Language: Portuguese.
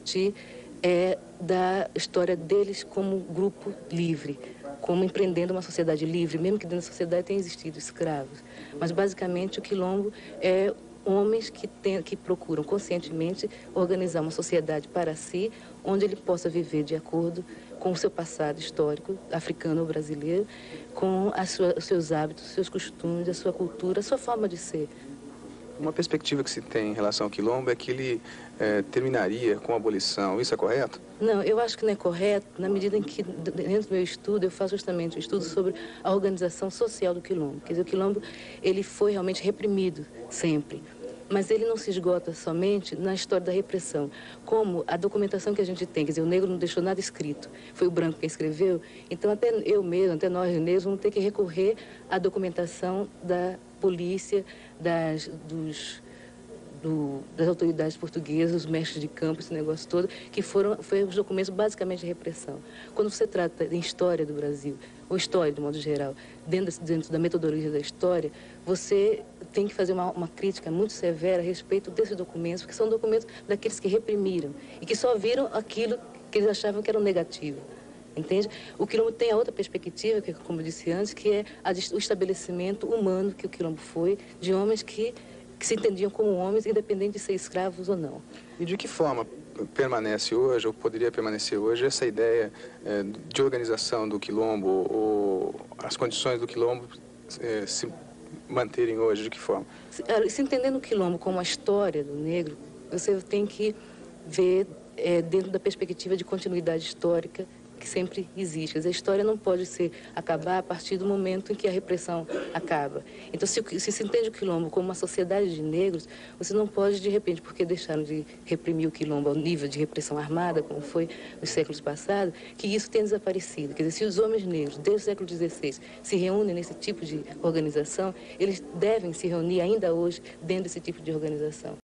partir da história deles como grupo livre, como empreendendo uma sociedade livre, mesmo que dentro da sociedade tenha existido escravos. Mas, basicamente, o quilombo é homens que procuram conscientemente organizar uma sociedade para si, onde ele possa viver de acordo com o seu passado histórico, africano ou brasileiro, com os seus hábitos, os seus costumes, a sua cultura, a sua forma de ser. Uma perspectiva que se tem em relação ao quilombo é que ele terminaria com a abolição. Isso é correto? Não, eu acho que não é correto, na medida em que, dentro do meu estudo, eu faço justamente um estudo sobre a organização social do quilombo. Quer dizer, o quilombo, ele foi realmente reprimido, sempre. Mas ele não se esgota somente na história da repressão. Como a documentação que a gente tem, quer dizer, o negro não deixou nada escrito, foi o branco quem escreveu, então até eu mesmo, até nós negros, vamos ter que recorrer à documentação da polícia, das autoridades portuguesas, os mestres de campo, esse negócio todo, que foram os documentos basicamente de repressão. Quando você trata de história do Brasil, ou história de modo geral, dentro da metodologia da história, você tem que fazer uma crítica muito severa a respeito desses documentos, porque são documentos daqueles que reprimiram e que só viram aquilo que eles achavam que era negativo. Entende? O quilombo tem a outra perspectiva, que, como eu disse antes, que é o estabelecimento humano que o quilombo foi, de homens que se entendiam como homens, independente de ser escravos ou não. E de que forma permanece hoje, ou poderia permanecer hoje, essa ideia de organização do quilombo, ou as condições do quilombo se manterem hoje? De que forma? Se entendendo o quilombo como a história do negro, você tem que ver dentro da perspectiva de continuidade histórica que sempre existe. Quer dizer, a história não pode acabar a partir do momento em que a repressão acaba. Então, se entende o quilombo como uma sociedade de negros, você não pode, de repente, porque deixaram de reprimir o quilombo ao nível de repressão armada, como foi nos séculos passados, que isso tenha desaparecido. Quer dizer, se os homens negros, desde o século XVI, se reúnem nesse tipo de organização, eles devem se reunir ainda hoje dentro desse tipo de organização.